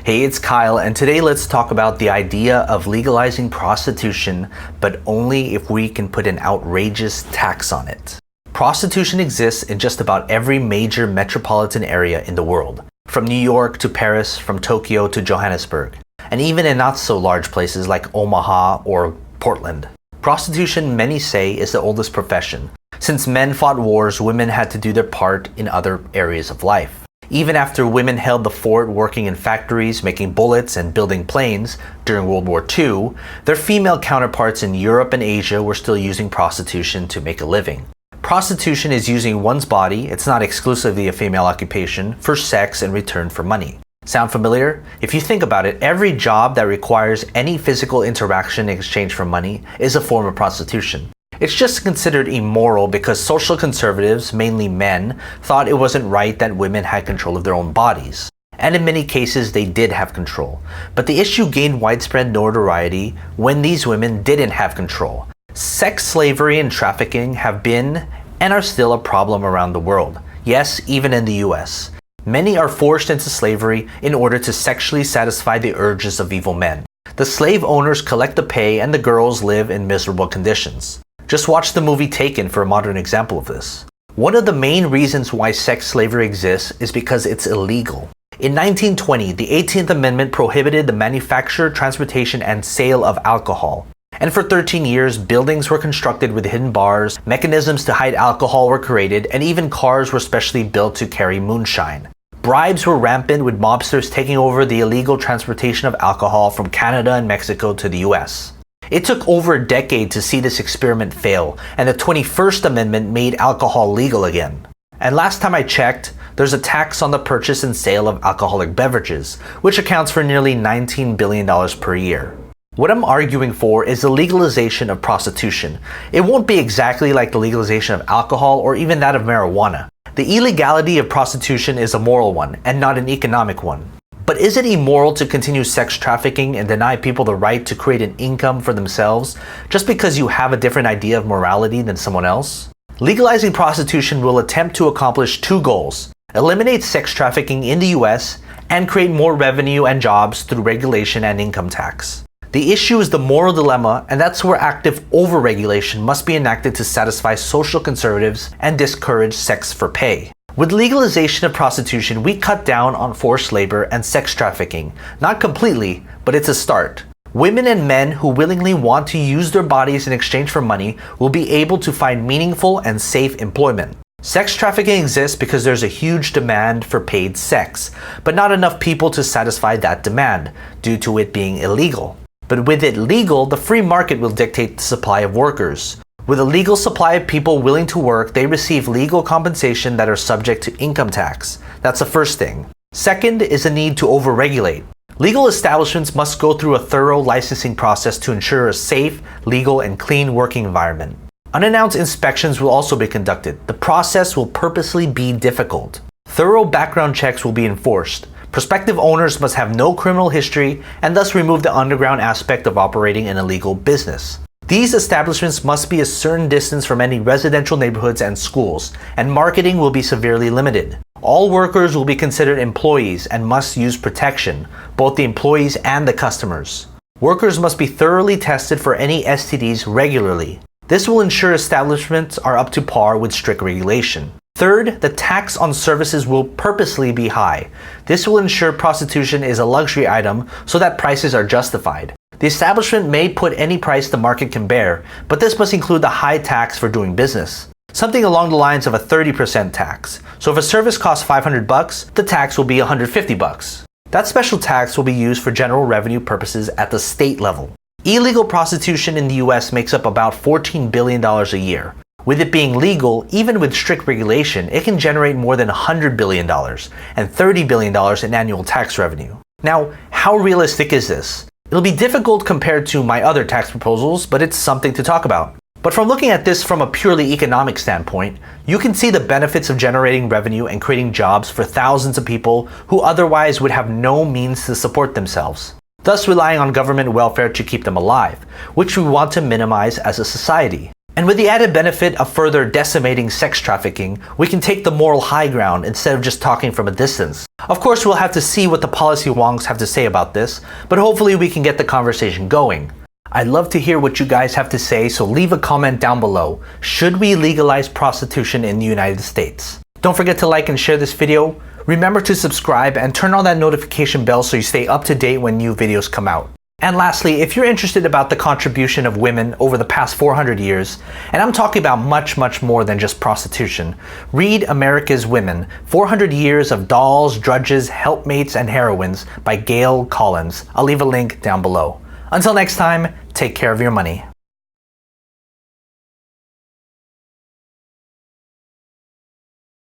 Hey, it's Kyle, and today let's talk about the idea of legalizing prostitution, but only if we can put an outrageous tax on it. Prostitution exists in just about every major metropolitan area in the world, from New York to Paris, from Tokyo to Johannesburg, and even in not so large places like Omaha or Portland. Prostitution, many say, is the oldest profession. Since men fought wars, women had to do their part in other areas of life. Even after women held the fort working in factories, making bullets, and building planes during World War II, their female counterparts in Europe and Asia were still using prostitution to make a living. Prostitution is using one's body, it's not exclusively a female occupation, for sex in return for money. Sound familiar? If you think about it, every job that requires any physical interaction in exchange for money is a form of prostitution. It's just considered immoral because social conservatives, mainly men, thought it wasn't right that women had control of their own bodies. And in many cases, they did have control. But the issue gained widespread notoriety when these women didn't have control. Sex slavery and trafficking have been and are still a problem around the world. Yes, even in the US. Many are forced into slavery in order to sexually satisfy the urges of evil men. The slave owners collect the pay and the girls live in miserable conditions. Just watch the movie Taken for a modern example of this. One of the main reasons why sex slavery exists is because it's illegal. In 1920, the 18th Amendment prohibited the manufacture, transportation, and sale of alcohol. And for 13 years, buildings were constructed with hidden bars, mechanisms to hide alcohol were created, and even cars were specially built to carry moonshine. Bribes were rampant, with mobsters taking over the illegal transportation of alcohol from Canada and Mexico to the US. It took over a decade to see this experiment fail, and the 21st Amendment made alcohol legal again. And last time I checked, there's a tax on the purchase and sale of alcoholic beverages, which accounts for nearly $19 billion per year. What I'm arguing for is the legalization of prostitution. It won't be exactly like the legalization of alcohol or even that of marijuana. The illegality of prostitution is a moral one, and not an economic one. But is it immoral to continue sex trafficking and deny people the right to create an income for themselves just because you have a different idea of morality than someone else? Legalizing prostitution will attempt to accomplish two goals: eliminate sex trafficking in the US and create more revenue and jobs through regulation and income tax. The issue is the moral dilemma, and that's where active overregulation must be enacted to satisfy social conservatives and discourage sex for pay. With legalization of prostitution, we cut down on forced labor and sex trafficking. Not completely, but it's a start. Women and men who willingly want to use their bodies in exchange for money will be able to find meaningful and safe employment. Sex trafficking exists because there's a huge demand for paid sex, but not enough people to satisfy that demand due to it being illegal. But with it legal, the free market will dictate the supply of workers. With a legal supply of people willing to work, they receive legal compensation that are subject to income tax. That's the first thing. Second is the need to overregulate. Legal establishments must go through a thorough licensing process to ensure a safe, legal, and clean working environment. Unannounced inspections will also be conducted. The process will purposely be difficult. Thorough background checks will be enforced. Prospective owners must have no criminal history and thus remove the underground aspect of operating an illegal business. These establishments must be a certain distance from any residential neighborhoods and schools, and marketing will be severely limited. All workers will be considered employees and must use protection, both the employees and the customers. Workers must be thoroughly tested for any STDs regularly. This will ensure establishments are up to par with strict regulation. Third, the tax on services will purposely be high. This will ensure prostitution is a luxury item so that prices are justified. The establishment may put any price the market can bear, but this must include the high tax for doing business. Something along the lines of a 30% tax. So if a service costs $500, the tax will be $150. That special tax will be used for general revenue purposes at the state level. Illegal prostitution in the US makes up about $14 billion a year. With it being legal, even with strict regulation, it can generate more than $100 billion and $30 billion in annual tax revenue. Now, how realistic is this? It'll be difficult compared to my other tax proposals, but it's something to talk about. But from looking at this from a purely economic standpoint, you can see the benefits of generating revenue and creating jobs for thousands of people who otherwise would have no means to support themselves, thus relying on government welfare to keep them alive, which we want to minimize as a society. And with the added benefit of further decimating sex trafficking, we can take the moral high ground instead of just talking from a distance. Of course, we'll have to see what the policy wonks have to say about this, but hopefully we can get the conversation going. I'd love to hear what you guys have to say, so leave a comment down below. Should we legalize prostitution in the United States? Don't forget to like and share this video. Remember to subscribe and turn on that notification bell so you stay up to date when new videos come out. And lastly, if you're interested about the contribution of women over the past 400 years, and I'm talking about much more than just prostitution, read America's Women, 400 Years of Dolls, Drudges, Helpmates, and Heroines by Gail. I'll leave a link down below. Until next time, take care of your money.